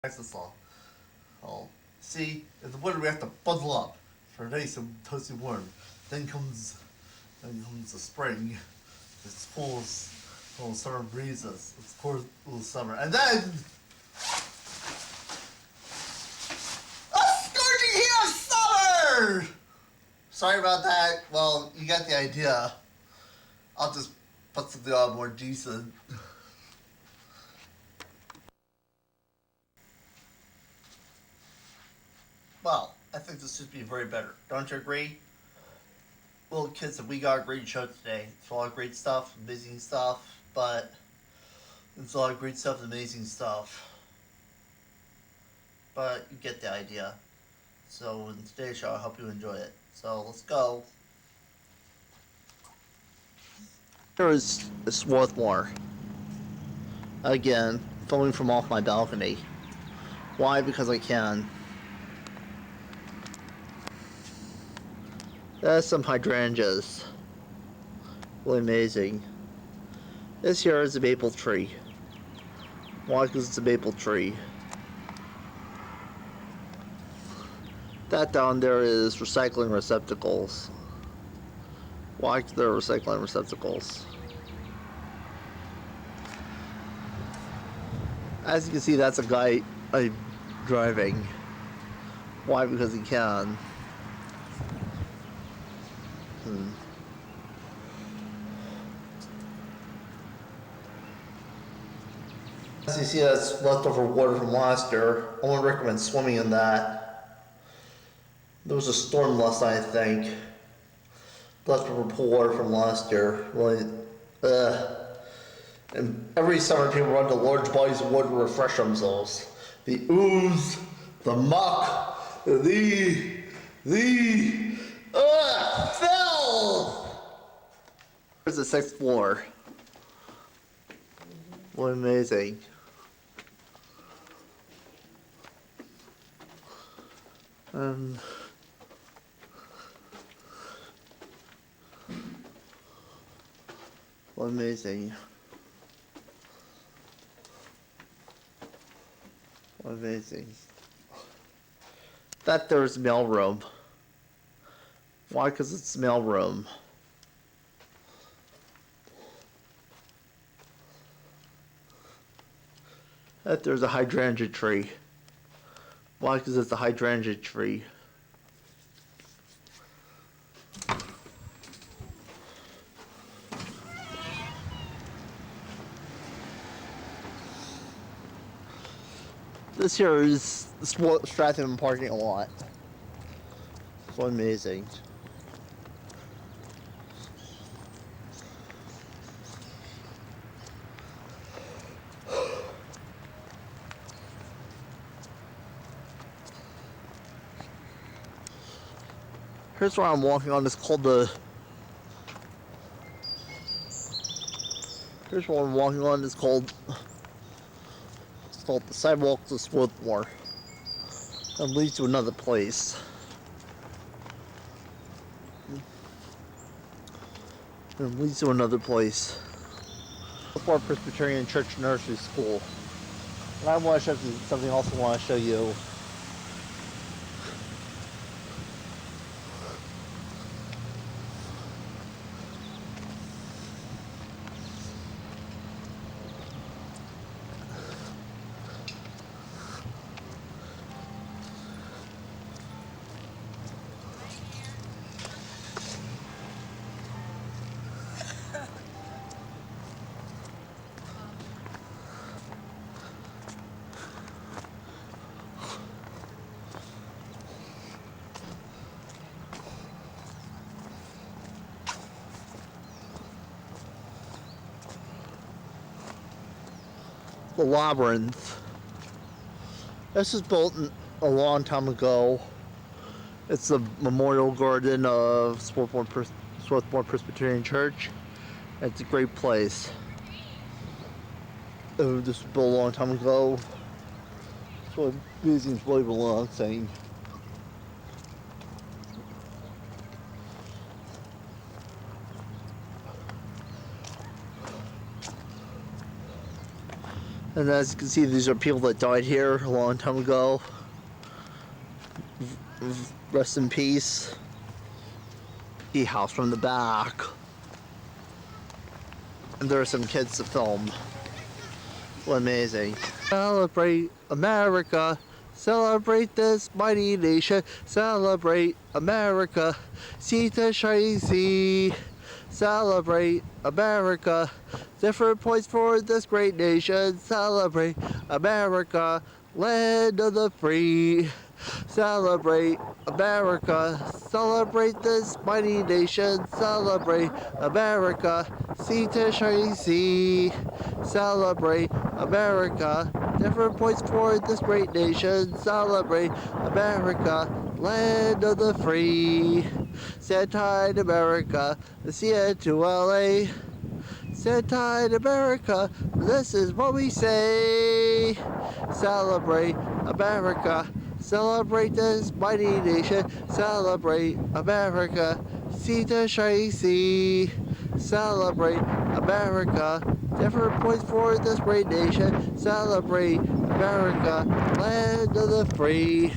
This all. Oh, see, in the winter we have to bundle up for nice and toasty warm. Then comes, then comes the spring. It's full of summer breezes. It's cool summer, and then a scorching heat of summer. Sorry about that. Well, you got the idea. I'll just put something on more decent. Well, I think this should be very better. Don't you agree? Well, kids, we got a great show today. It's a lot of great stuff, amazing stuff, but it's a lot of great stuff, amazing stuff. But you get the idea. So in today's show, I hope you enjoy it. So let's go. Here is Swarthmore. Again, filming from off my balcony. Why? Because I can. That's some hydrangeas. Really amazing. This here is a maple tree. Why? Because it's a maple tree. That down there is recycling receptacles. Why? Because they're recycling receptacles. As you can see, that's a guy driving. Why? Because he can. As you see, that's leftover water from last year. I wouldn't recommend swimming in that. There was a storm last night, I think. Leftover pool water from last year. Really, and every summer people run to large bodies of water to refresh themselves. The ooze, the muck, Phil! There's the sixth floor. What amazing. What amazing. What amazing. That there's mailroom. Why? Because it's mailroom. That there's a hydrangea tree. Why? Because it's a hydrangea tree. This here is Stratham parking lot. So amazing. Here's where I'm walking on. It's called the. Here's what I'm walking on. It's called the sidewalk to Swarthmore. And leads to another place. And leads to another place. Swarthmore Presbyterian Church Nursery School. And I want to show you something else I want to show you. The Labyrinth. This was built a long time ago. It's the memorial garden of Swarthmore Presbyterian Church. It's a great place. This was built a long time ago. So museum's really relaxing. And as you can see, these are people that died here a long time ago. Rest in peace. The house from the back. And there are some kids to film. Well, amazing. Celebrate America. Celebrate this mighty nation. Celebrate America. Sea to shining sea. Celebrate America. Different points for this great nation. Celebrate America. Land of the free. Celebrate America. Celebrate this mighty nation. Celebrate America. Sea to shining sea. Celebrate America. Different points for this great nation. Celebrate America. Land of the free. Stand tight, America. See to LA. Stand tight, America. This is what we say. Celebrate America. Celebrate this mighty nation. Celebrate America. Sea to shining sea. Celebrate America. Different points for this great nation. Celebrate America. Land of the free.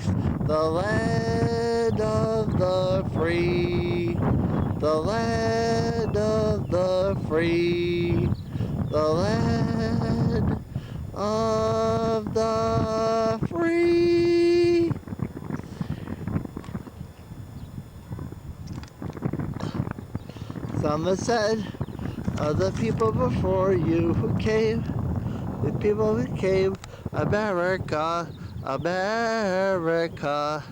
The land of the free. The land of the free. The land of the free. Some have said of the people before you who came, the people who came, America, America.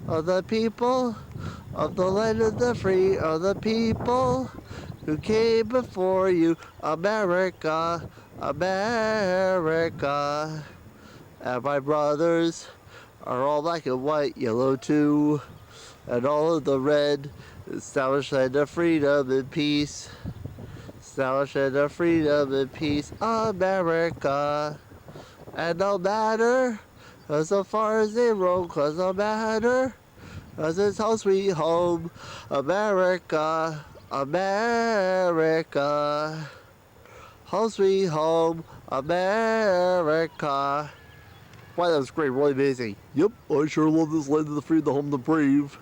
Of the people of the land of the free, of the people who came before you, America, America. And my brothers are all black and white, yellow too, and all of the red, established land of freedom and peace. Established land of freedom and peace, America. And no matter, so far as they roam, 'cause no matter, 'cause it's home sweet home, America, America. Home sweet home, America. Wow, that was great, really amazing. Yep, I sure love this land of the free, the home of the brave.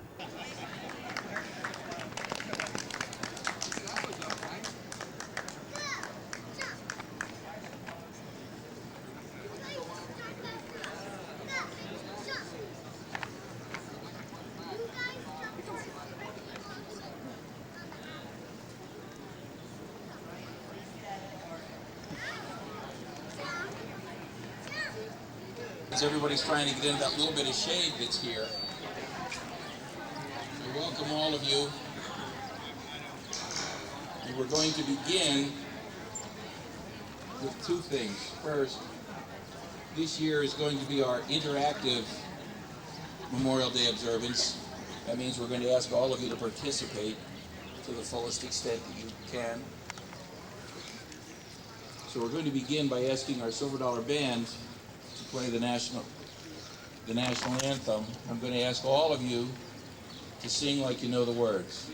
As everybody's trying to get into that little bit of shade that's here. I welcome all of you. And we're going to begin with two things. First, this year is going to be our interactive Memorial Day observance. That means we're going to ask all of you to participate to the fullest extent that you can. So we're going to begin by asking our Silver Dollar Band to play the national anthem. I'm going to ask all of you to sing like you know the words.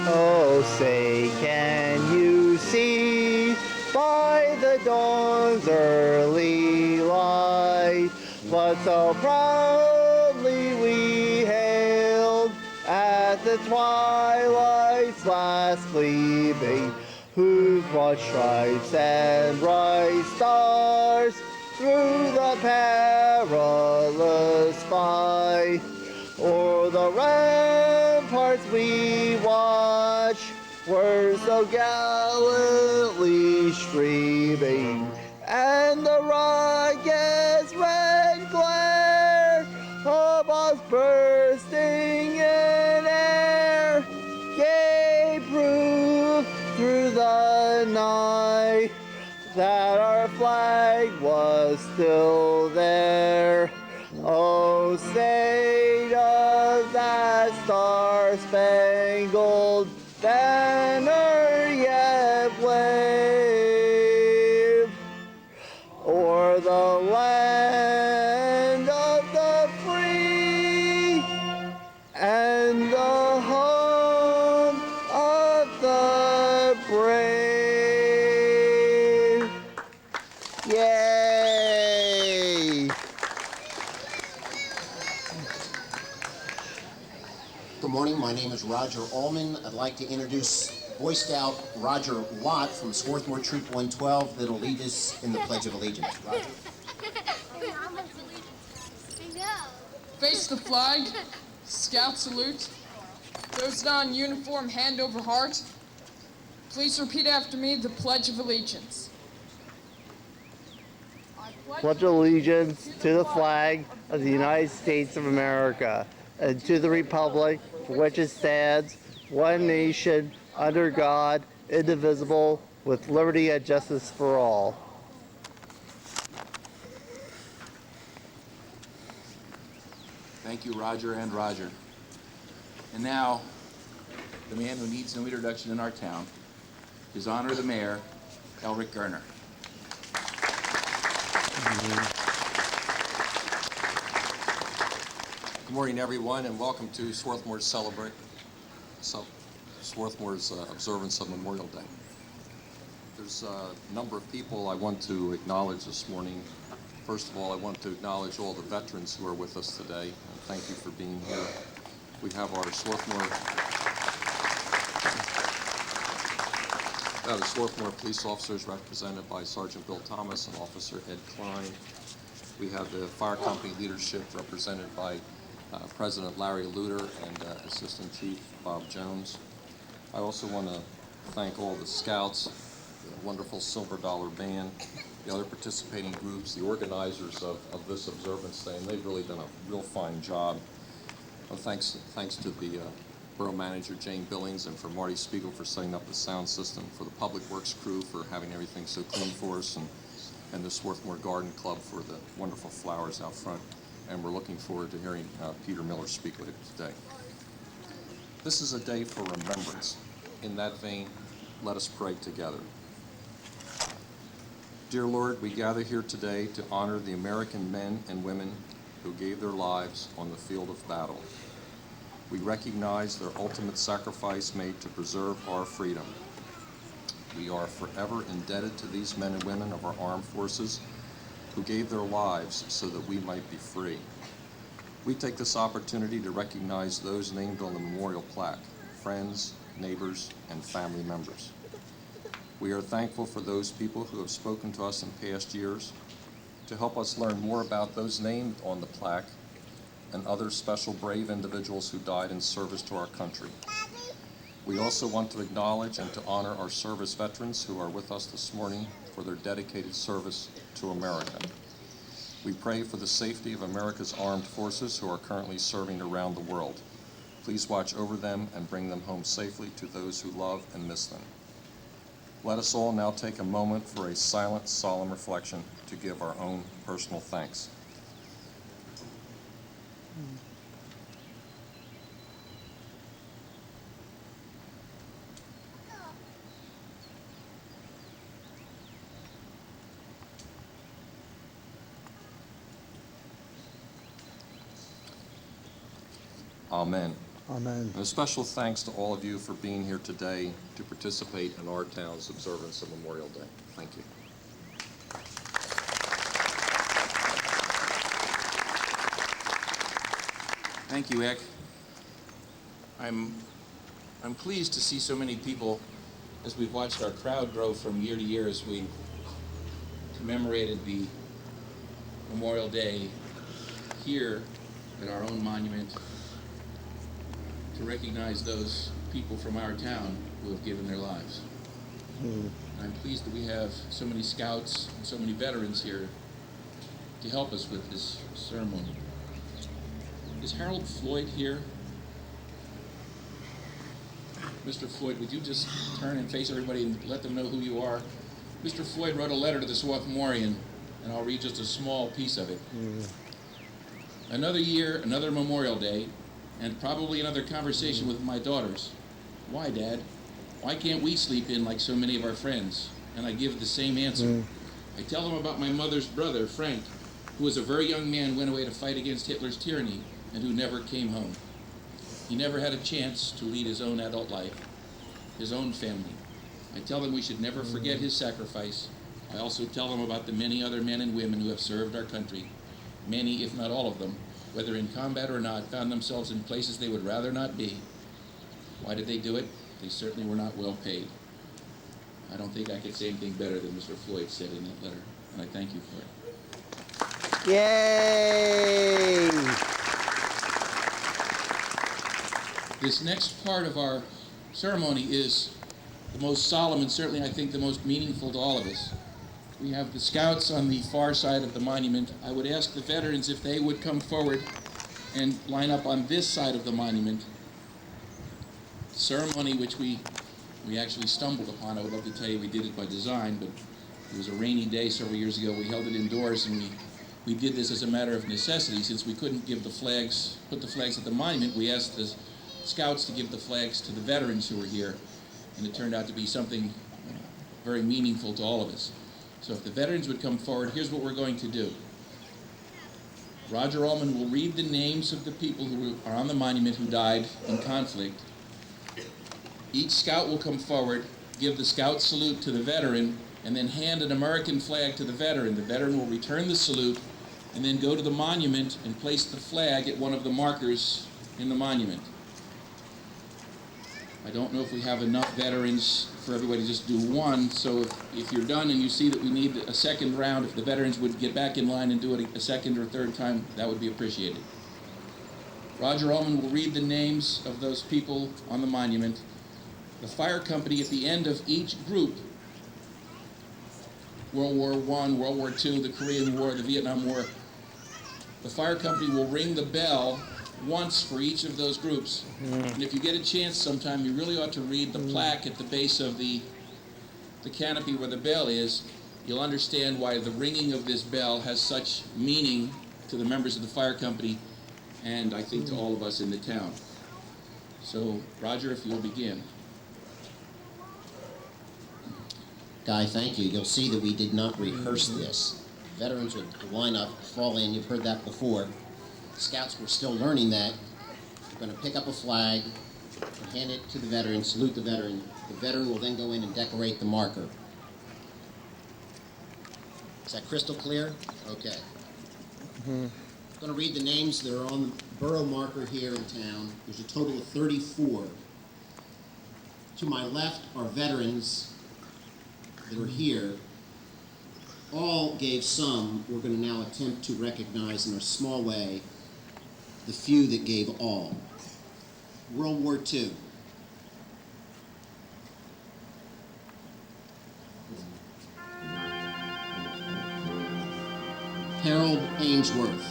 Oh, say, can you see by the dawn's early light what so proudly we hailed at the twilight's last gleaming, whose broad stripes and bright stars through the perilous fight o'er the ramparts we watch were so gallantly streaming, and the rocket's red glare above bursting in air gave proof through the night that our flag was still there. Oh, say does that star-spangled banner yet wave? the land of the free and the home of the brave. Yay! Good morning, my name is Roger Allman. I'd like to introduce Boy Scout Roger Lott from Swarthmore Troop 112 that'll lead us in the Pledge of Allegiance. Roger. Face the flag, Scout salute. Those not in uniform, hand over heart. Please repeat after me the Pledge of Allegiance. I Pledge allegiance to the flag of the United States of America and to the republic for which it stands, one nation, under God, indivisible, with liberty and justice for all. Thank you, Roger and Roger. And now, the man who needs no introduction in our town, His Honor the Mayor, Elric Gerner. Good morning, everyone, and welcome to Swarthmore's observance of Memorial Day. There's a number of people I want to acknowledge this morning. First of all, I want to acknowledge all the veterans who are with us today, and thank you for being here. We have our Swarthmore police officers represented by Sergeant Bill Thomas and Officer Ed Klein. We have the fire company leadership represented by President Larry Luter and Assistant Chief Bob Jones. I also want to thank all the scouts, the wonderful Silver Dollar Band, the other participating groups, the organizers of this observance day, and they've really done a real fine job. And thanks to the Borough Manager Jane Billings and for Marty Spiegel for setting up the sound system, for the Public Works crew for having everything so clean for us, and the Swarthmore Garden Club for the wonderful flowers out front. And we're looking forward to hearing Peter Miller speak later today. This is a day for remembrance. In that vein, let us pray together. Dear Lord, we gather here today to honor the American men and women who gave their lives on the field of battle. We recognize their ultimate sacrifice made to preserve our freedom. We are forever indebted to these men and women of our armed forces who gave their lives so that we might be free. We take this opportunity to recognize those named on the memorial plaque, friends, neighbors, and family members. We are thankful for those people who have spoken to us in past years to help us learn more about those named on the plaque and other special brave individuals who died in service to our country. We also want to acknowledge and to honor our service veterans who are with us this morning for their dedicated service to America. We pray for the safety of America's armed forces who are currently serving around the world. Please watch over them and bring them home safely to those who love and miss them. Let us all now take a moment for a silent, solemn reflection to give our own personal thanks. Amen. Amen. And a special thanks to all of you for being here today to participate in our town's observance of Memorial Day. Thank you. Thank you, Eck. I'm pleased to see so many people as we've watched our crowd grow from year to year as we commemorated the Memorial Day here at our own monument to recognize those people from our town who have given their lives. I'm pleased that we have so many scouts and so many veterans here to help us with this ceremony. Is Harold Floyd here? Mr. Floyd, would you just turn and face everybody and let them know who you are? Mr. Floyd wrote a letter to the Swarthmorean, and I'll read just a small piece of it. Another year, another Memorial Day, and probably another conversation with my daughters. Why, Dad? Why can't we sleep in like so many of our friends? And I give the same answer. I tell them about my mother's brother, Frank, who as a very young man went away to fight against Hitler's tyranny and who never came home. He never had a chance to lead his own adult life, his own family. I tell them we should never forget his sacrifice. I also tell them about the many other men and women who have served our country. Many, if not all of them, whether in combat or not, found themselves in places they would rather not be. Why did they do it? They certainly were not well paid. I don't think I could say anything better than Mr. Floyd said in that letter, and I thank you for it. Yay! This next part of our ceremony is the most solemn and certainly I think the most meaningful to all of us. We have the scouts on the far side of the monument. I would ask the veterans if they would come forward and line up on this side of the monument. The ceremony which we actually stumbled upon. I would love to tell you we did it by design, but it was a rainy day several years ago. We held it indoors, and we did this as a matter of necessity. Since we couldn't give the flags, put the flags at the monument, we asked the scouts to give the flags to the veterans who were here, and it turned out to be something very meaningful to all of us. So if the veterans would come forward, here's what we're going to do. Roger Allman will read the names of the people who are on the monument who died in conflict. Each scout will come forward, give the scout salute to the veteran, and then hand an American flag to the veteran. The veteran will return the salute and then go to the monument and place the flag at one of the markers in the monument. I don't know if we have enough veterans for everybody to just do one, so if you're done and you see that we need a second round, if the veterans would get back in line and do it a second or third time, that would be appreciated. Roger Allman will read the names of those people on the monument. The fire company at the end of each group, World War I, World War II, the Korean War, the Vietnam War, the fire company will ring the bell once for each of those groups. And if you get a chance sometime, you really ought to read the plaque at the base of the canopy where the bell is. You'll understand why the ringing of this bell has such meaning to the members of the fire company and I think to all of us in the town. So, Roger, if you'll begin. Guy, thank you. You'll see that we did not rehearse this. Veterans would line up, fall in. You've heard that before. Scouts were still learning that. We're going to pick up a flag, hand it to the veteran, salute the veteran. The veteran will then go in and decorate the marker. Is that crystal clear? Okay. I'm going to read the names that are on the borough marker here in town. There's a total of 34. To my left are veterans that are here. All gave some. We're going to now attempt to recognize in a small way the few that gave all. World War II. Harold Ainsworth.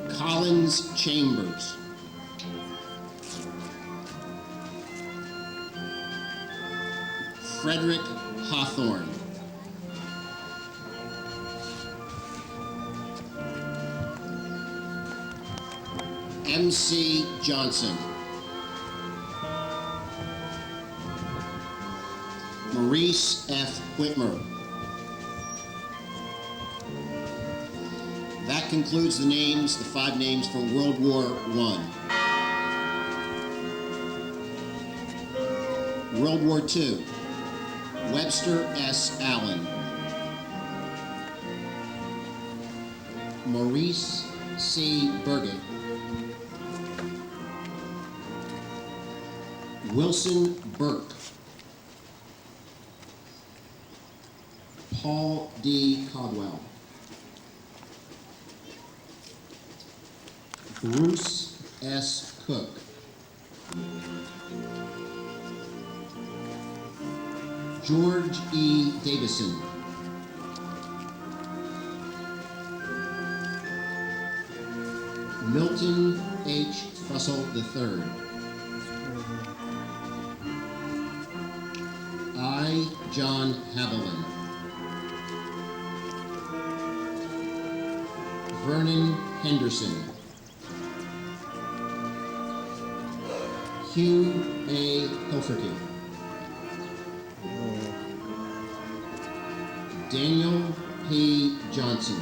Collins Chambers. Frederick Hawthorne. M.C. Johnson. Maurice F. Whitmer. That concludes the names, the 5 names for World War I. World War II. Webster S. Allen. Maurice C. Burgett. Wilson Burke. Paul D. Codwell. Bruce S. Cook. George E. Davison. Milton H. Russell III. I. John Haviland. Vernon Henderson. Hugh A. Hilferty. Daniel P. Johnson.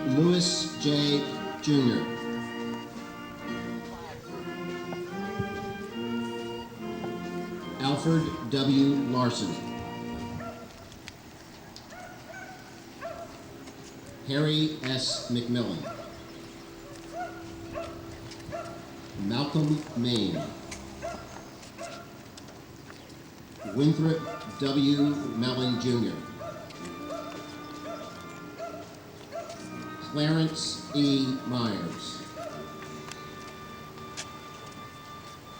Louis J. Jr. Alfred W. Larson. Harry S. McMillan. Malcolm Maine. Winthrop W. Mellon Jr. Clarence E. Myers.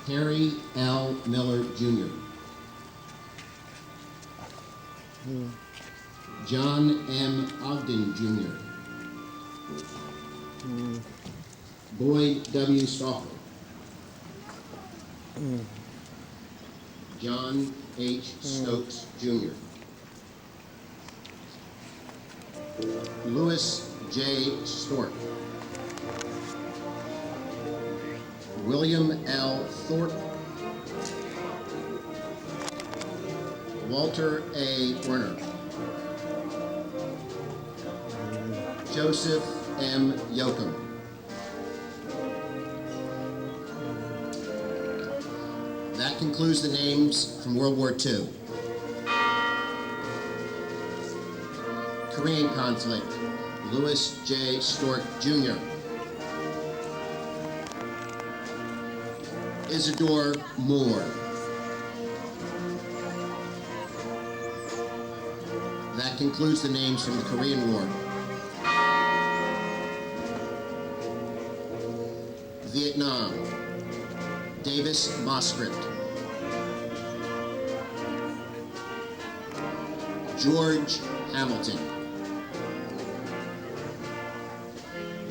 Harry L. Miller Jr. John M. Ogden Jr. Boyd W. Stauffer. John H. Stokes Jr. Louis J. Stork. William L. Thorpe. Walter A. Werner. Joseph M. Yoakum. That concludes the names from World War II. Korean conflict, Louis J. Stork Jr. Isidore Moore. That concludes the names from the Korean War. Vietnam, Davis Moscript. George Hamilton.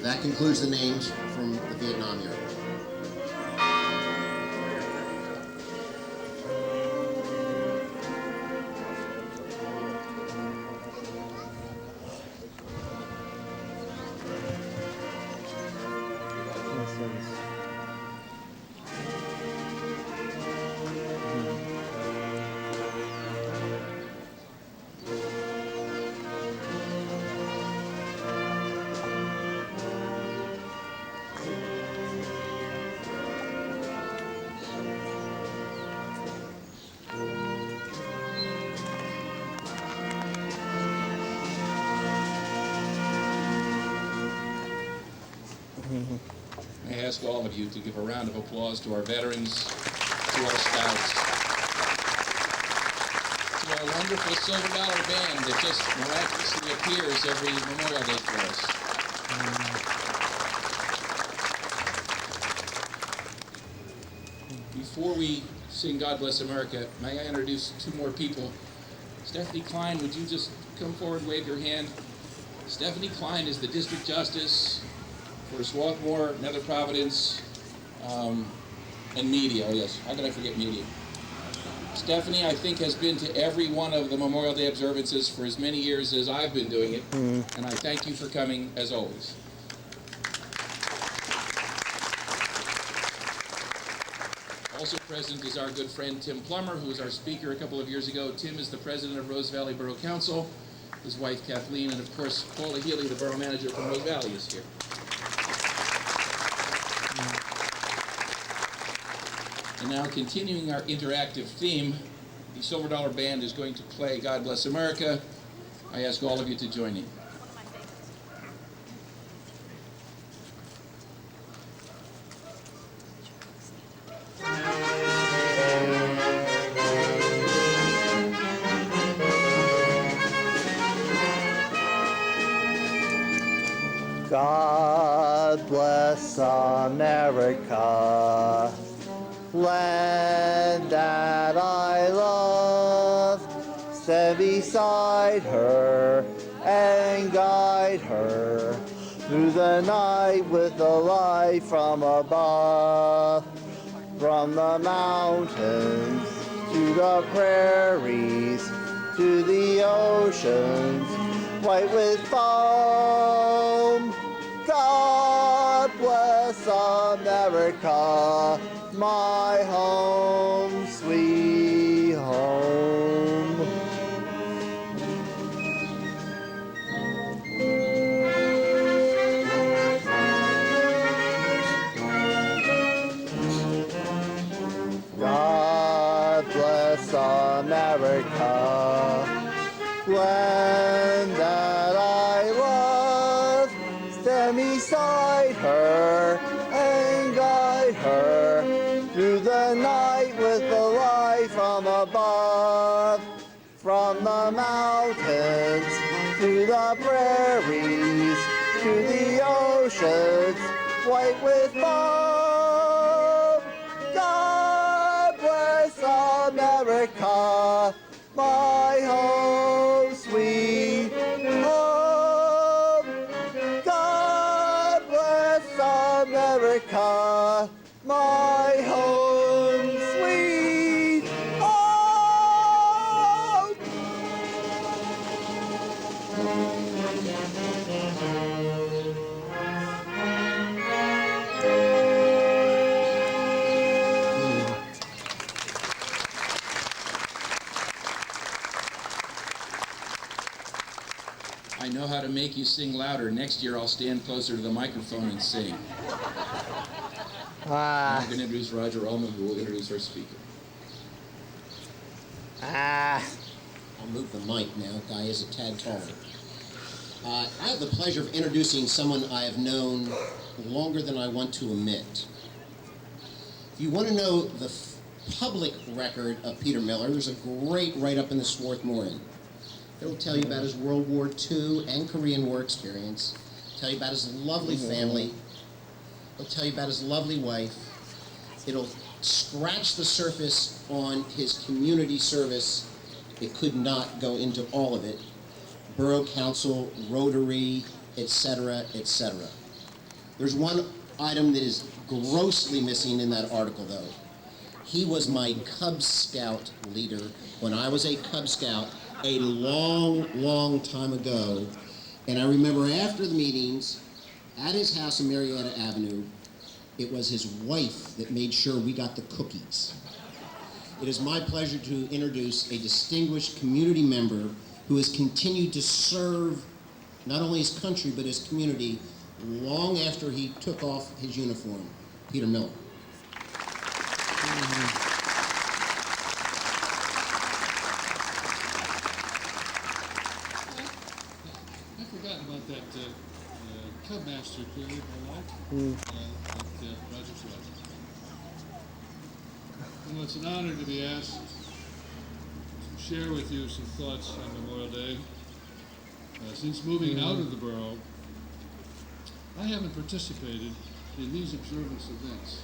That concludes the names from the Vietnam era. I ask all of you to give a round of applause to our veterans, to our scouts, to our wonderful Silver Dollar Band that just miraculously appears every Memorial Day for us. Before we sing God Bless America, may I introduce two more people? Stephanie Klein, would you just come forward, wave your hand? Stephanie Klein is the District Justice for Swarthmore, Nether Providence, and Media. Oh yes, how could I forget Media? Stephanie, I think, has been to every one of the Memorial Day observances for as many years as I've been doing it, and I thank you for coming as always. Also present is our good friend Tim Plummer, who was our speaker a couple of years ago. Tim is the president of Rose Valley Borough Council. His wife Kathleen, and of course Paula Healy, the borough manager from Rose Valley, is here. And now, continuing our interactive theme, the Silver Dollar Band is going to play God Bless America. I ask all of you to join in. God bless America, land that I love. Stand beside her and guide her through the night with the light from above. From the mountains to the prairies to the oceans white with foam. God bless America, my home, sweet home. bless America. When that I love, stand beside her and guide her through the night with the light from above. From the mountains to the prairies to the oceans white with foam. God bless America, my home, sweet home. God bless America, my home, sweet home. I know how to make you sing louder. Next year I'll stand closer to the microphone and sing. I'm going to introduce Roger Ullman, who will introduce our speaker. I'll move the mic now. Guy is a tad taller. I have the pleasure of introducing someone I have known longer than I want to admit. If you want to know the public record of Peter Miller, there's a great write-up in the Swarthmore. It'll tell you about his World War II and Korean War experience, tell you about his lovely family, it'll tell you about his lovely wife, it'll scratch the surface on his community service. It could not go into all of it. Borough Council, Rotary, etc., etc. There's one item that is grossly missing in that article, though. He was my Cub Scout leader when I was a Cub Scout a long, long time ago. And I remember after the meetings, at his house in Marietta Avenue, it was his wife that made sure we got the cookies. It is my pleasure to introduce a distinguished community member who has continued to serve not only his country but his community long after he took off his uniform, Peter Miller. I've forgotten about that Cub Master period of my life that Roger said. You know, it's an honor to be asked to share with you some thoughts on Memorial Day. Since moving out of the borough, I haven't participated in these observance events.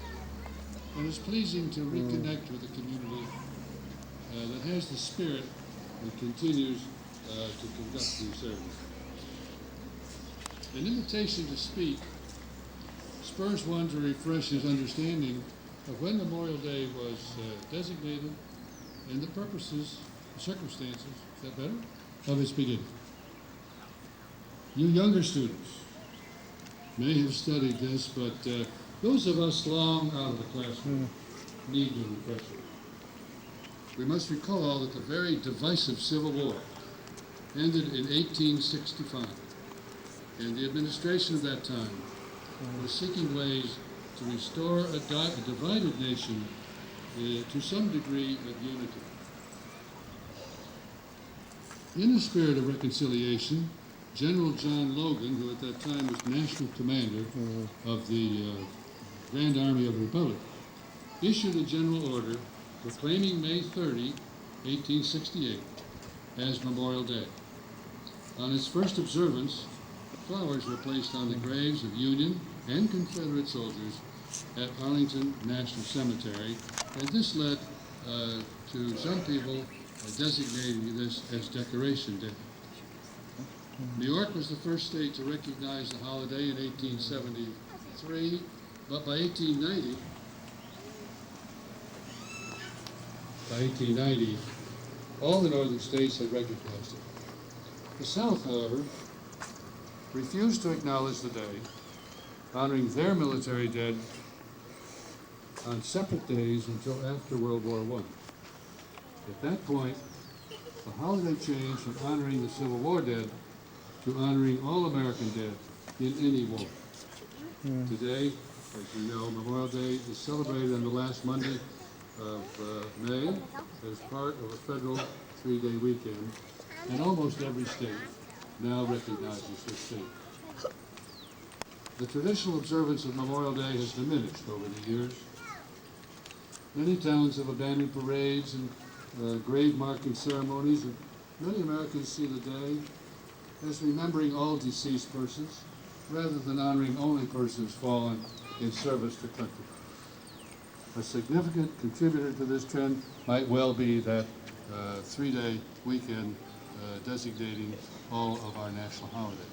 And it's pleasing to reconnect with a community that has the spirit and continues to conduct these ceremonies. An invitation to speak spurs one to refresh his understanding of when Memorial Day was designated and the purposes, circumstances, is that better? Of its beginning. You younger students may have studied this, but those of us long out of the classroom need a refresher. We must recall that the very divisive Civil War ended in 1865, and the administration of that time was seeking ways to restore a divided nation to some degree of unity. In the spirit of reconciliation, General John Logan, who at that time was national commander of the Grand Army of the Republic, issued a general order proclaiming May 30, 1868, as Memorial Day. On its first observance, flowers were placed on the graves of Union and Confederate soldiers at Arlington National Cemetery, and this led to some people designating this as Decoration Day. New York was the first state to recognize the holiday in 1873, but by 1890, all the northern states had recognized it. The South, however, refused to acknowledge the day, honoring their military dead on separate days until after World War I. At that point, the holiday changed from honoring the Civil War dead to honoring all American dead in any war. Today, as you know, Memorial Day is celebrated on the last Monday of May as part of a federal three-day weekend, and almost every state now recognizes this date. The traditional observance of Memorial Day has diminished over the years. Many towns have abandoned parades and grave marking ceremonies, and many Americans see the day as remembering all deceased persons rather than honoring only persons fallen in service to country. A significant contributor to this trend might well be that three-day weekend designating all of our national holidays.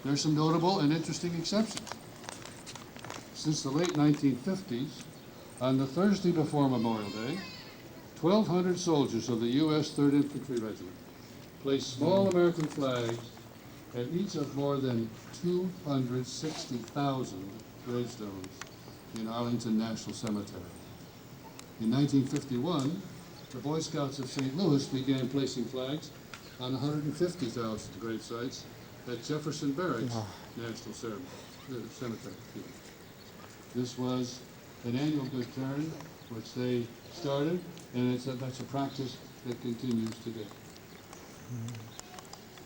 There are some notable and interesting exceptions. Since the late 1950s, on the Thursday before Memorial Day, 1,200 soldiers of the U.S. 3rd Infantry Regiment placed small American flags at each of more than 260,000 gravestones in Arlington National Cemetery. In 1951, the Boy Scouts of St. Louis began placing flags on 150,000 grave sites at Jefferson Barracks National Cemetery. This was an annual good turn, which they started, and that's a practice that continues today.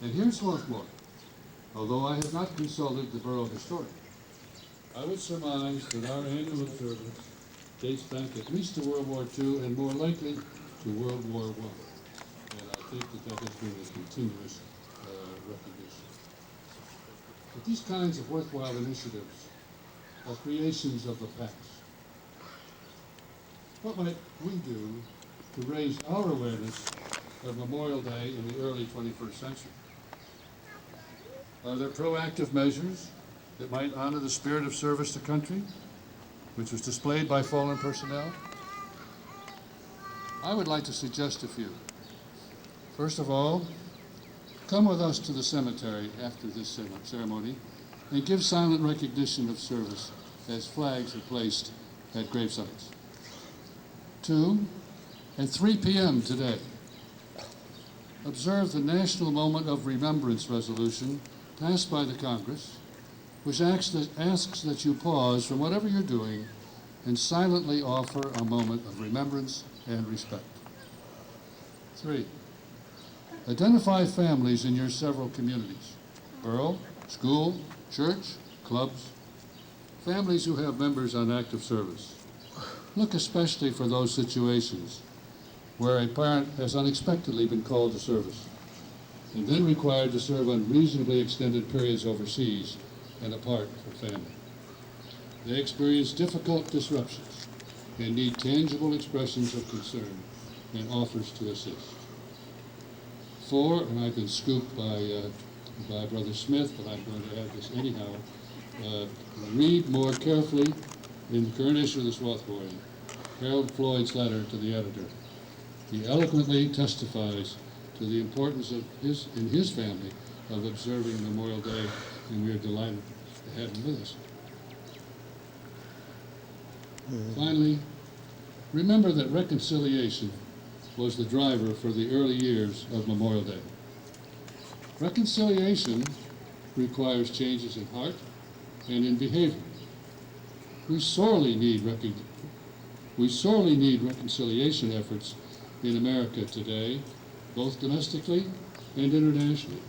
And here's what's more. Although I have not consulted the borough historian, I would surmise that our annual observance dates back at least to World War II and more likely to World War I. And I think that has been a continuous recognition. But these kinds of worthwhile initiatives are creations of the past. What might we do to raise our awareness of Memorial Day in the early 21st century? Are there proactive measures that might honor the spirit of service to country, which was displayed by fallen personnel? I would like to suggest a few. First of all, come with us to the cemetery after this ceremony and give silent recognition of service as flags are placed at gravesites. 2, at 3 p.m. today, observe the National Moment of Remembrance resolution passed by the Congress, which asks that you pause from whatever you're doing and silently offer a moment of remembrance and respect. 3, identify families in your several communities, borough, school, church, clubs, families who have members on active service. Look especially for those situations where a parent has unexpectedly been called to service and then required to serve unreasonably extended periods overseas and apart from family. They experience difficult disruptions and need tangible expressions of concern and offers to assist. 4, and I've been scooped by Brother Smith, but I'm going to add this anyhow, read more carefully in the current issue of the Swarthmore, Harold Floyd's letter to the editor. He eloquently testifies to the importance of his family of observing Memorial Day, and we are delighted to have him with us. Finally, remember that reconciliation was the driver for the early years of Memorial Day. Reconciliation requires changes in heart and in behavior. We sorely need reconciliation efforts in America today, both domestically and internationally,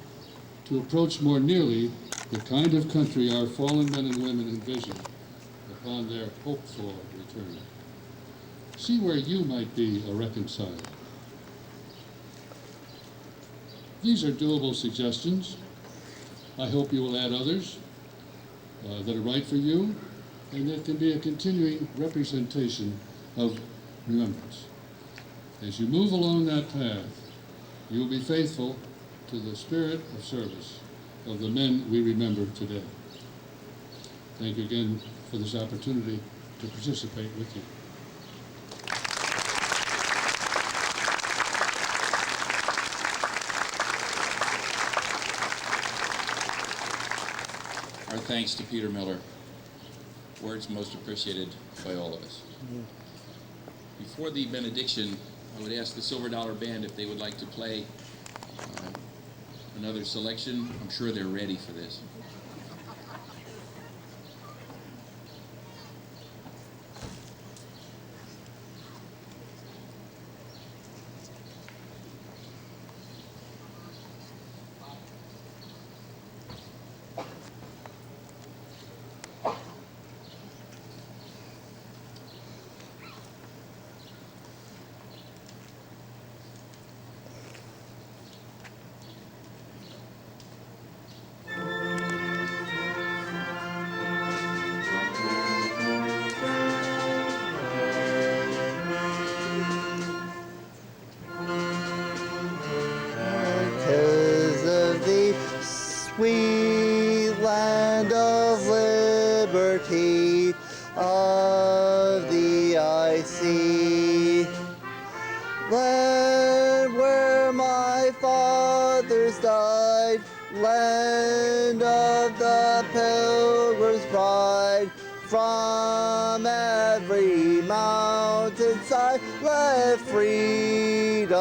to approach more nearly the kind of country our fallen men and women envisioned upon their hoped-for return. See where you might be a reconciler. These are doable suggestions. I hope you will add others that are right for you and that can be a continuing representation of remembrance. As you move along that path, you will be faithful to the spirit of service of the men we remember today. Thank you again for this opportunity to participate with you. Our thanks to Peter Miller. Words most appreciated by all of us. Before the benediction, I would ask the Silver Dollar Band if they would like to play another selection. I'm sure they're ready for this. fathers died, land of the pilgrim's pride. From every mountainside, let freedom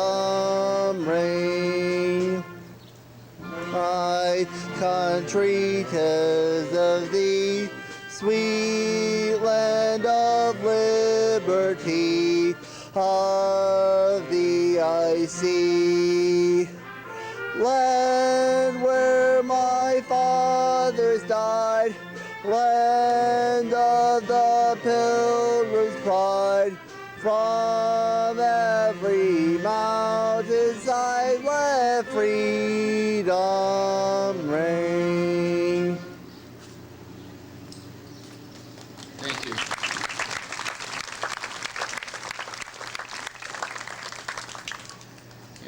reign. My country, 'tis of thee, sweet land of liberty, of thee I see. Land where my fathers died, land of the pilgrim's pride. From every mountainside, let freedom reign. Thank you.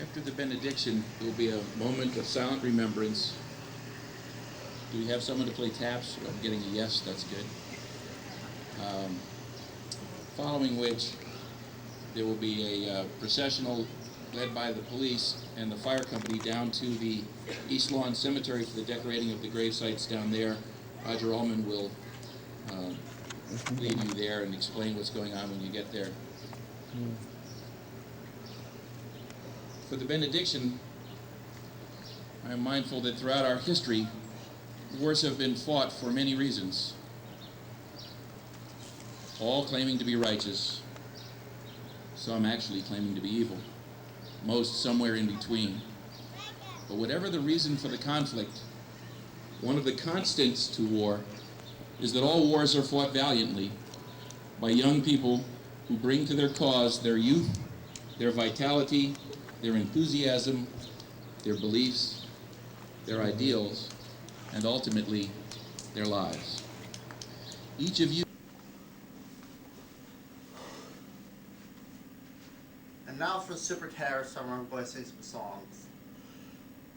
After the benediction, there will be a moment of silent remembrance. Do we have someone to play taps? I'm getting a yes, that's good. Following which, there will be a processional led by the police and the fire company down to the East Lawn Cemetery for the decorating of the grave sites down there. Roger Ullman will lead you there and explain what's going on when you get there. For the benediction, I am mindful that throughout our history, wars have been fought for many reasons, all claiming to be righteous, some actually claiming to be evil, most somewhere in between. But whatever the reason for the conflict, one of the constants to war is that all wars are fought valiantly by young people who bring to their cause their youth, their vitality, their enthusiasm, their beliefs, their ideals, and ultimately, their lives. Each of you. And now for Super Terror Summer, I'm going to sing some songs.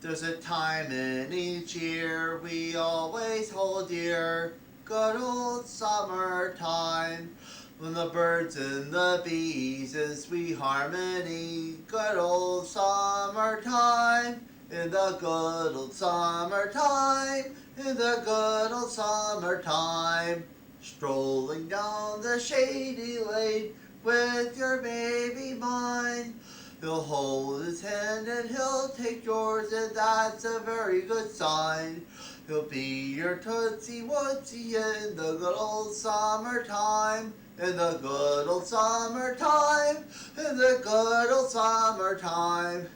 There's a time in each year we always hold dear, good old summertime, when the birds and the bees in sweet harmony, good old summertime, in the good old summertime, in the good old summertime, strolling down the shady lane with your baby mine. He'll hold his hand and he'll take yours, and that's a very good sign. He'll be your Tootsie Wootsie in the good old summertime, in the good old summertime, in the good old summertime.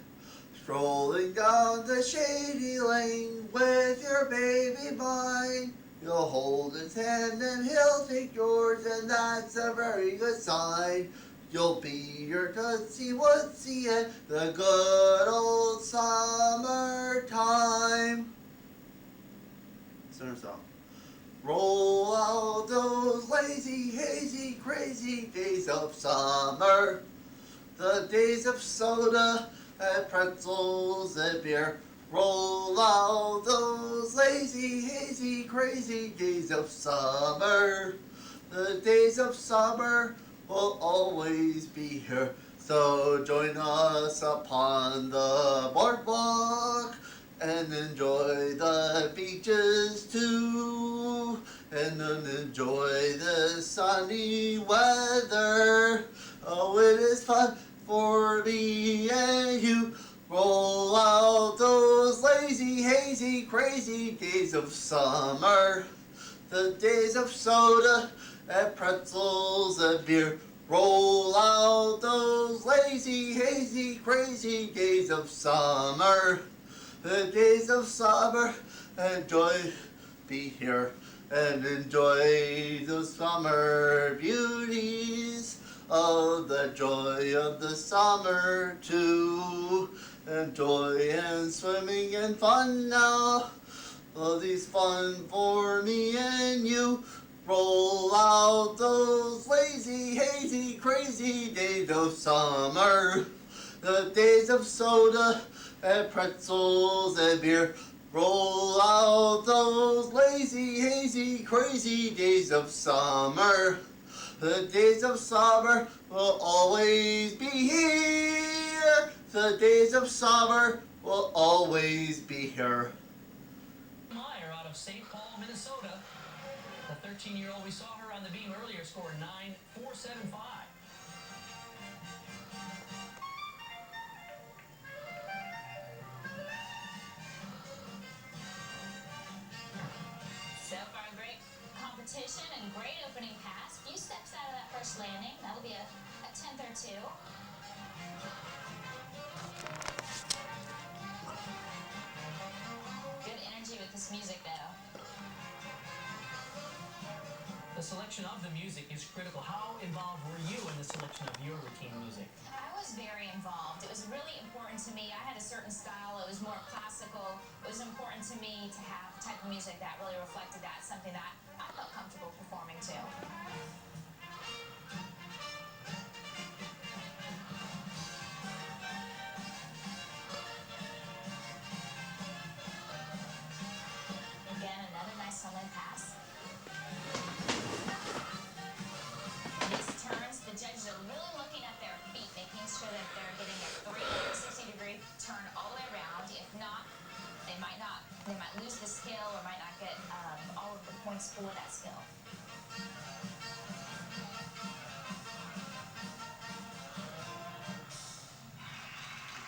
Strolling down the shady lane with your baby mine. You'll hold his hand and he'll take yours, and that's a very good sign. You'll be your Tootsie Wootsie in the good old summertime. Summer song. Roll out those lazy, hazy, crazy days of summer, the days of soda and pretzels and beer. Roll out those lazy, hazy, crazy days of summer. The days of summer will always be here. So join us upon the boardwalk and enjoy the beaches too, and then enjoy the sunny weather. Oh, it is fun for me and you. Roll out those lazy, hazy, crazy days of summer, the days of soda and pretzels and beer. Roll out those lazy, hazy, crazy days of summer, the days of summer, and joy be here, and enjoy the summer beauties of the joy of the summer too. And joy and swimming and fun now, all these fun for me and you. Roll out those lazy, hazy, crazy days of summer, the days of soda and pretzels and beer. Roll out those lazy, hazy, crazy days of summer. The days of summer will always be here. The days of summer will always be here. Meyer out of St. Paul, Minnesota. The 13-year-old, we saw her on the beam earlier, scored 9.475. So far, great competition and great opening pass. Few steps out of that first landing. That'll be a tenth or two. Good energy with this music, though. The selection of the music is critical. How involved were you in the selection of your routine music? I was very involved. It was really important to me. I had a certain style. It was more classical. It was important to me to have the type of music that really reflected that, something that I felt comfortable performing to. Again, another nice solid pass. These turns, the judges are really looking at their feet, making sure that they're getting a 360-degree turn all the way around. If not, they might lose the skill or might not get all of the points for that skill.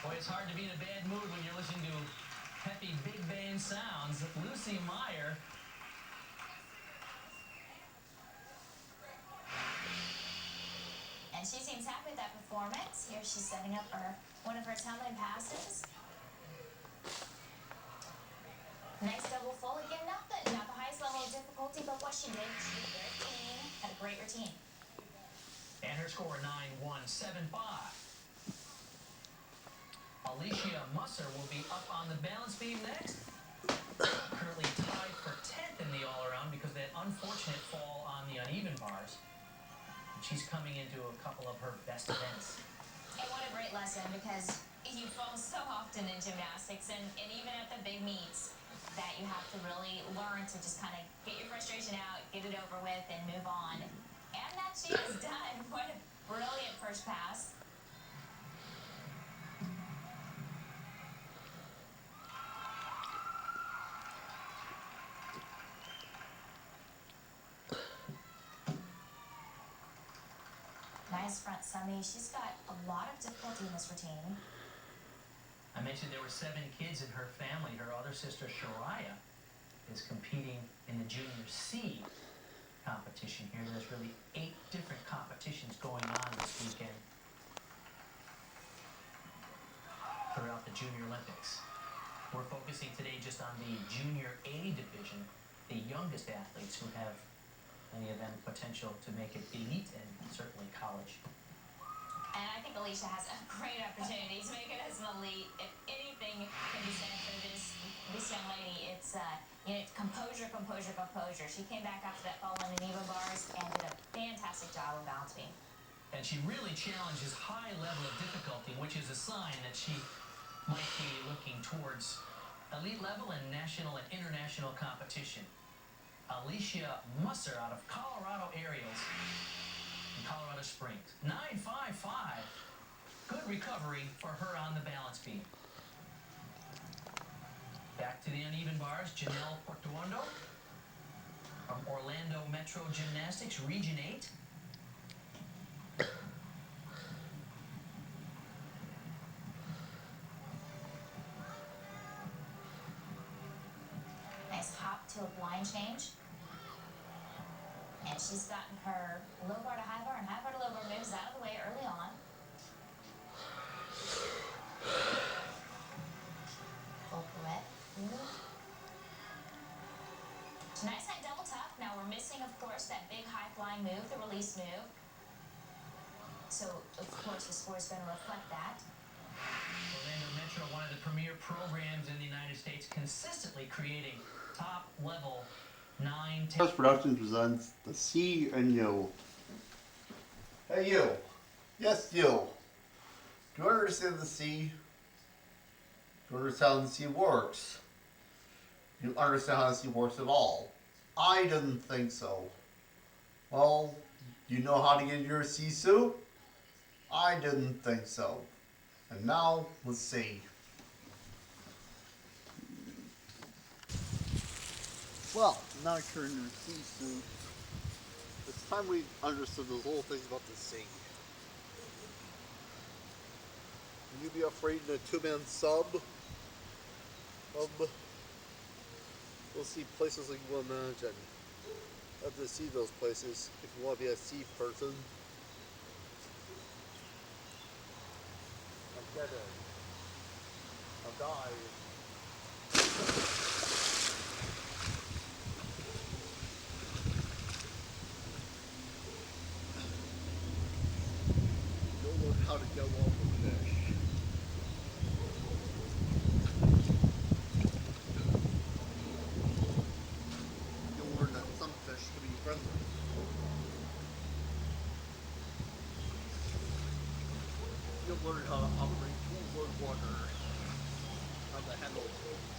Boy, it's hard to be in a bad mood when you're listening to peppy big band sounds. Lucy Meyer. And she seems happy with that performance. Here she's setting up one of her tumbling passes. Nice double full again. Not the highest level of difficulty, but what she did very clean. Had a great routine. And her score 9.175. Alicia Musser will be up on the balance beam next. Currently tied for 10th in the all-around because of that unfortunate fall on the uneven bars. She's coming into a couple of her best events. And what a great lesson, because you fall so often in gymnastics and even at the big meets that you have to really learn to just kind of get your frustration out, get it over with, and move on. And that she has done. What a brilliant first pass. Nice front summy. She's got a lot of difficulty in this routine. I mentioned there were 7 kids in her family. Her other sister, Shariah, is competing in the Junior C competition here. There's really 8 different competitions going on this weekend throughout the Junior Olympics. We're focusing today just on the Junior A division, the youngest athletes who have, many of them, potential to make it elite and certainly college. And I think Alicia has a great opportunity to make it as an elite. If anything can be said for this young lady, it's composure, composure, composure. She came back after that fall on the Neva bars and did a fantastic job of balance beam. And she really challenges high level of difficulty, which is a sign that she might be looking towards elite level and national and international competition. Alicia Musser out of Colorado Aerials in Colorado Springs. 9.55. Good recovery for her on the balance beam. Back to the uneven bars, Janelle Portuondo from Orlando Metro Gymnastics, Region 8. Nice hop to a blind change. And she's gotten her low bar to high bar and high bar to low bar moves out of the way early on. Full pirouette move. Nice high double tuck. Now we're missing, of course, that big high flying move, the release move. So, of course, the score is going to reflect that. Orlando Metro, one of the premier programs in the United States, consistently creating top-level 9-10. First Production presents the C and U. Hey you. Yes, you. Do you understand the C? Do you understand how the C works? Do you understand how the C works at all? I didn't think so. Well, you know how to get your C suit? I didn't think so. And now, let's see. Well, now you're in your sea suit. It's time we understood those little things about the sea. Will you be afraid in a two-man sub? We'll see places like you will imagine. You have to see those places if you want to be a sea person. I'm dead end. I'll die. You'll learn how to get along with fish. You'll learn that some fish can be friendly. You'll learn how to operate tools on water, how to handle tools.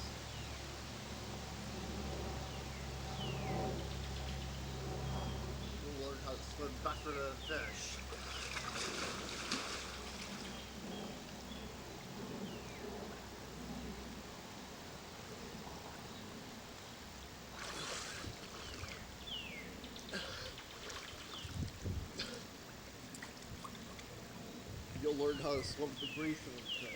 You'll learn how to swim faster than a fish. You'll learn how to swim with the grief of the fish.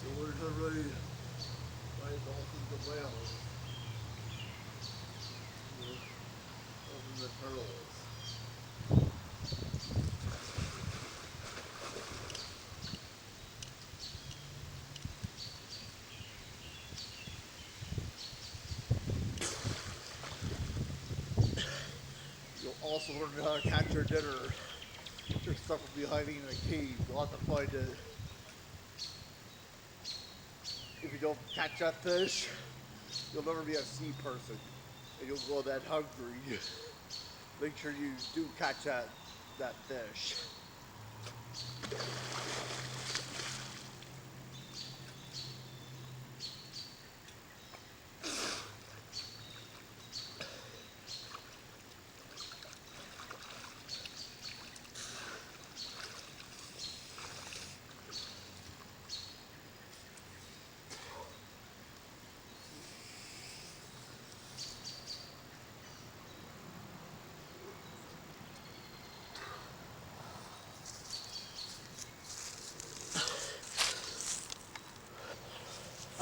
You'll learn how to ride dolphins and whales. Open the turtles. You'll also learn how to catch your dinner. Your stuff will be hiding in a cave. You'll have to find it. If you don't catch that fish, you'll never be a sea person. And you'll go that hungry. Make sure you do catch that fish.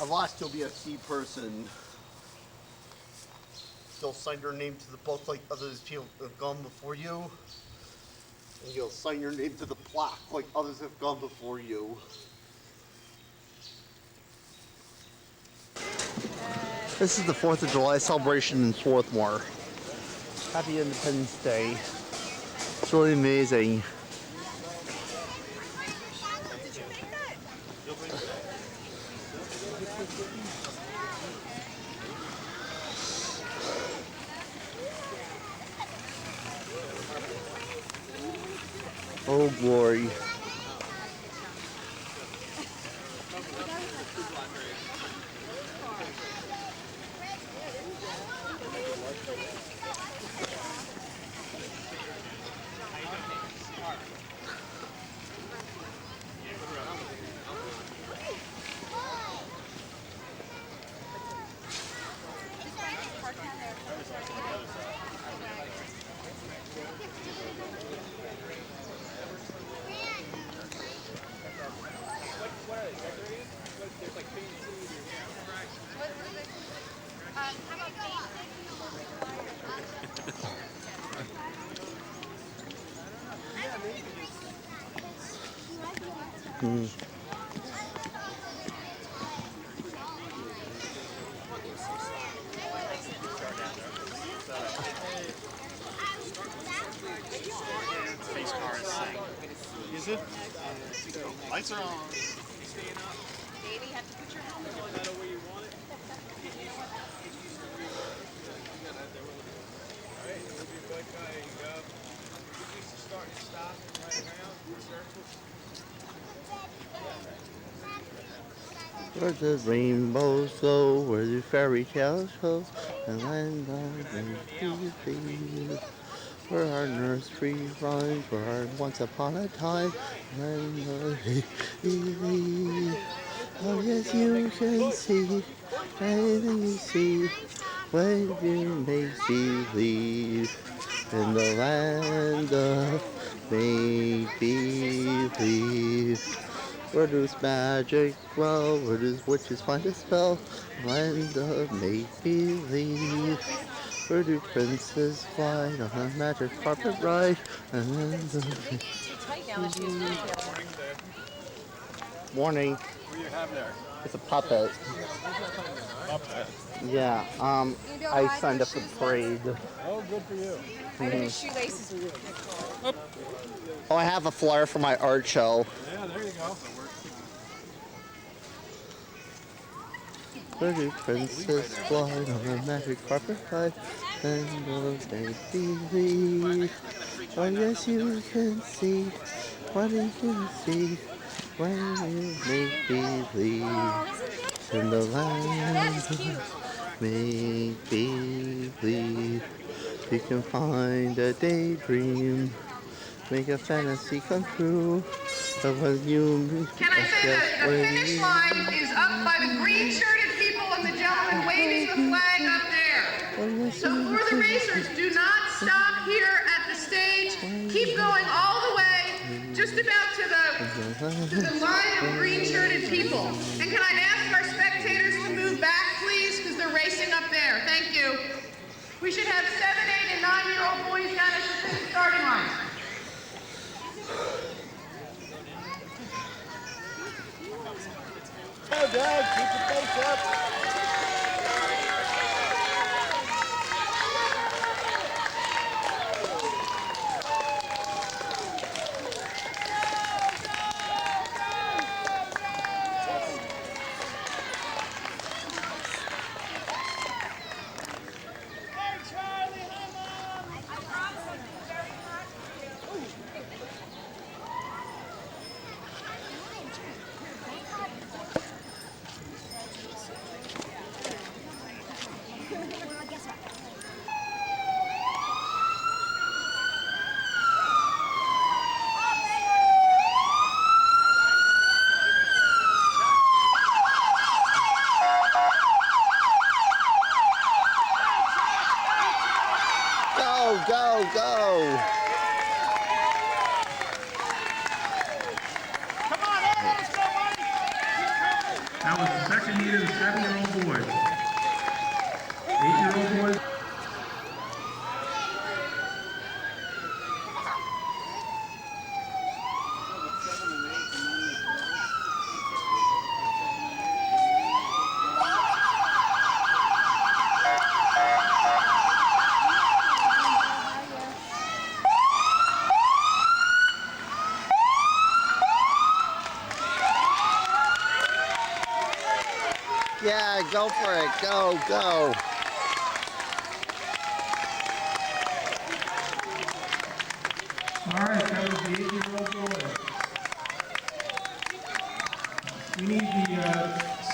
At last you'll be a sea person. You'll sign your name to the book like others people have gone before you. And you'll sign your name to the plaque like others have gone before you. This is the 4th of July celebration in Swarthmore. Happy Independence Day. It's really amazing. Oh, glory. Is it? Lights are on. Baby, you have to put your helmet on. That where you want it. Alright, move your butt guy, there you go. Get used to starting and stopping right around, circles. Where the rainbows go, where the fairy tales go, and land of make-believe. Where our nursery rhymes, where our once upon a time, land of make-believe. Oh yes, you can see anything you see when you make believe in the land of make believe. Where does magic dwell? Where does witches find a spell? Land of make believe. Where do princes fly on a magic carpet ride? Land of Morning. What do you have there? It's a puppet. Puppet. Yeah, I signed up for the parade. Oh, good for you. I know his shoelaces. Oh, I have a flyer for my art show. Yeah, there you go. Where do princes fly on a magic carpet ride? And of make believe. Oh yes, you can see what you can see when you make believe in the land of make believe. You can find a daydream, make a fantasy come true. But when you Can I say that the finish line is up by the green-shirted people and the gentleman waving the flag up there. So for the racers, do not stop here at the stage. Keep going all the way, just about to the line of green-shirted people. And can I ask our spectators to move back, please, because they're racing up there. Thank you. We should have 7, 8, and 9-year-old boys down at the starting line. Oh, Dad, keep the face up. Go, go! That was the second heat of the 7-year-old boys. 8-year-old boys. Yeah, go for it. Go, go. All right, that was the 8-year-old boys. We need the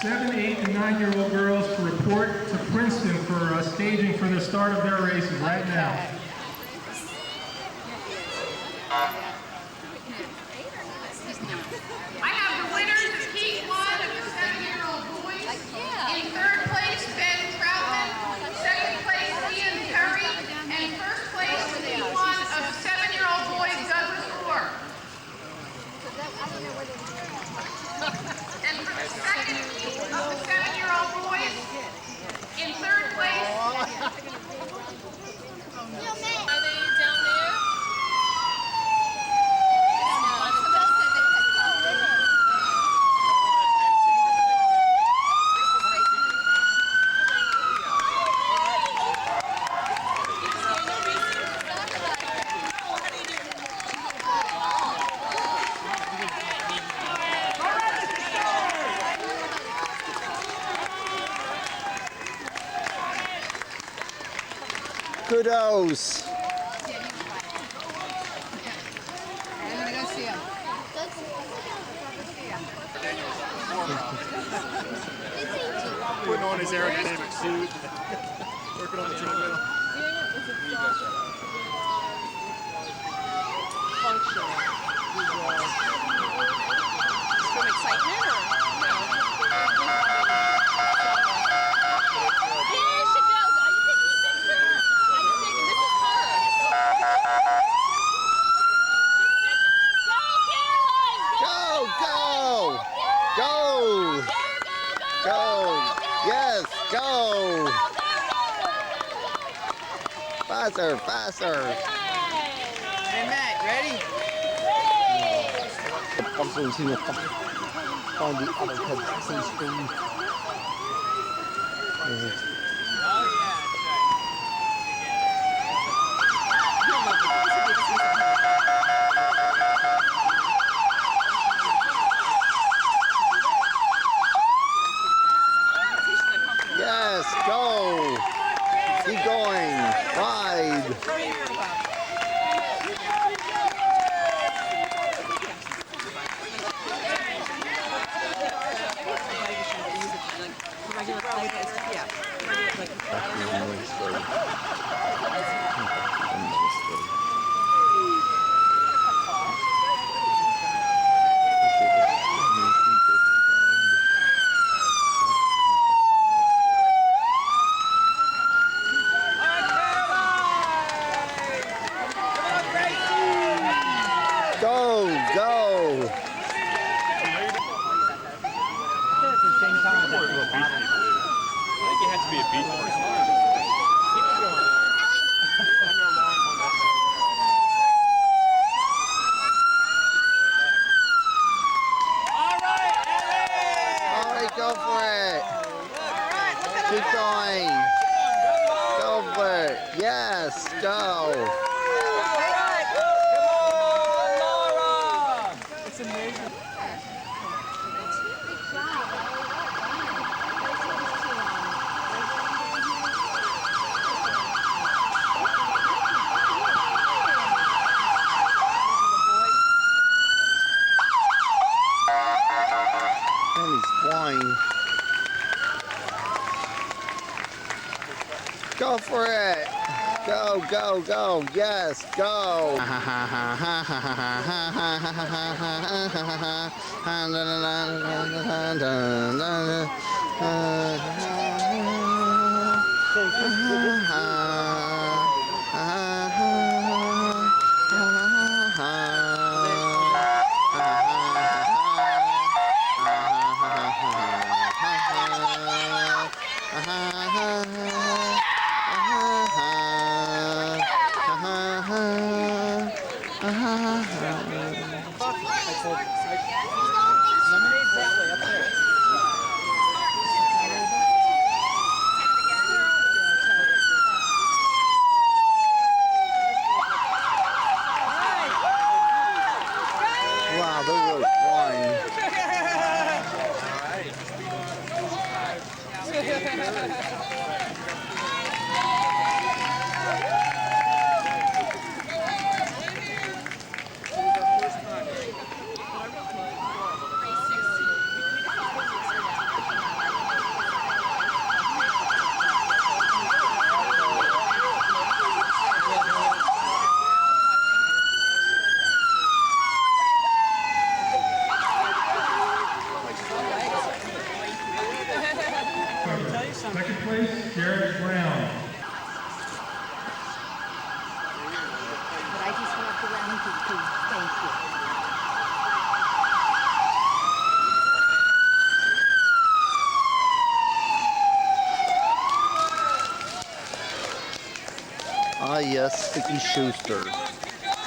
7, 8, and 9-year-old girls to report to Princeton for staging for the start of their races right now. I have the winners of Heat 1 of the 7-year-old boys. In third place, Ben Troutman. Second place, Ian Perry. And first place, Heat 1 of the 7-year-old boys, Douglas Moore. And for the second heat of the 7-year-old boys, in third place, are they down there? Kudos. I'm gonna go see him. Putting on his aerodynamic suit, working on the treadmill. From excitement or no? Here she goes. Are you taking a picture? Are you taking this is her? Go, go, go, go, yes, go. Faster, faster. Hey Matt, ready? I'm going to find the other head screen. Yes, go. Keep going. Ride. Go, go. I think it had to be a beach person. All right, go for it. Keep going. Go for it. Yes, go. It's amazing. And he's flying. Go for it. Go, go, go. Yes, go. Wow, they're really flying. Second place, Jared Brown. But I just walked around to thank you. Ah yes, Vicky Schuster.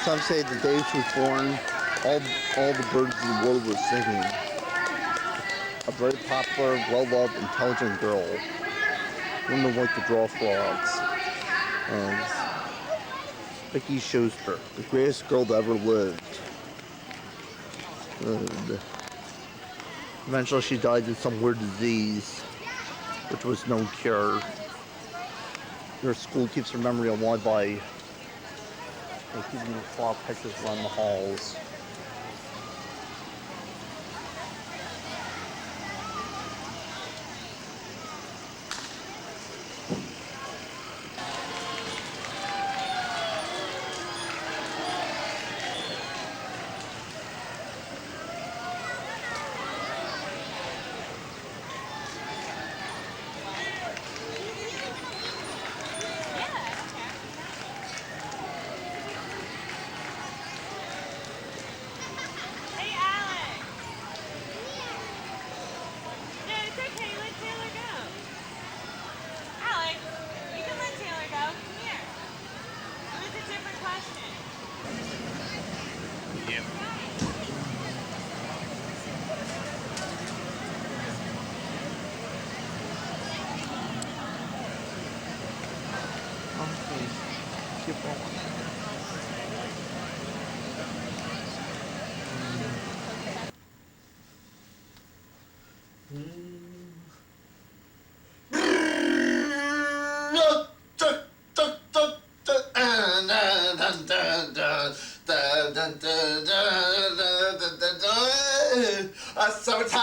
Some say the day she was born, all the birds in the world were singing. A very popular, well-loved, intelligent girl. Women like to draw frogs. And Vicky Schuster, the greatest girl that ever lived. And eventually she died of some weird disease, which was no cure. Her school keeps her memory alive by keeping frog pictures around the halls. Yep. Okay. Keep on. Summertime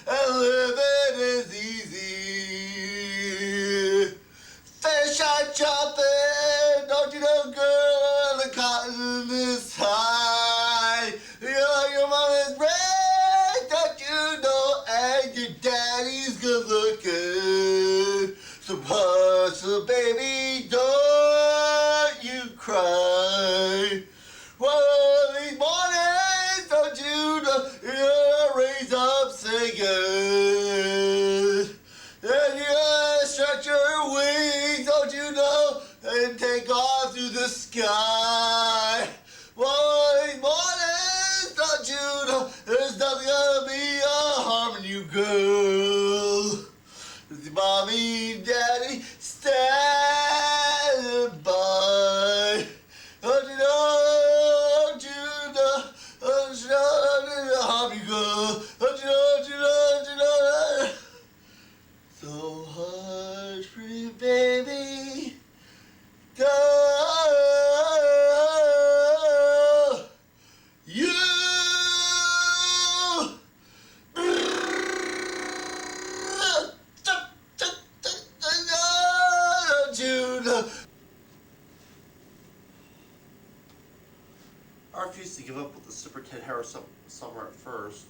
and living is easy. Fish are jumping, don't you know, girl? The cotton is high. Your mom is rich, don't you know? And your daddy's good looking. So hush, so baby, don't you cry. One of these mornings, don't you know, you're raise up singing. And you gotta stretch your wings, don't you know, and take off through the sky. One of these mornings, don't you know, there's nothing gonna be harming you, girl. With your mommy and daddy standing by. Don't you know, don't you know, don't you know, don't you know, harm you, girl. Don't you know, don't you know, don't you know, so hush, pretty baby, go. You. Don't you know? I refused to give up with the Super Ted Harris summer at first.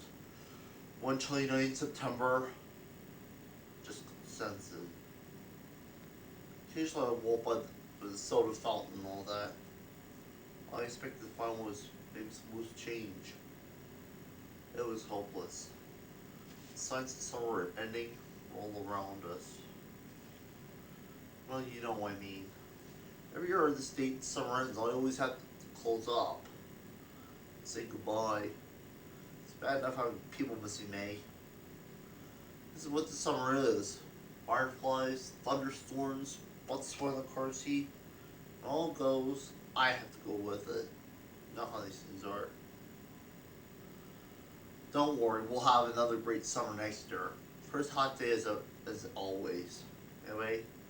One chilly night in September, just sends him. Occasionally I walk by the soda fountain and all that. All I expected to find was maybe some loose change. It was hopeless. The signs of summer were ending all around us. Well, you know what I mean. Every year this date summer ends, I always have to close up. Say goodbye. It's bad enough having people missing me. This is what the summer is. Fireflies, thunderstorms, butts spoiling the car seat. It all goes. I have to go with it. You know how these things are. Don't worry, we'll have another great summer next year. First hot day as always. Anyway,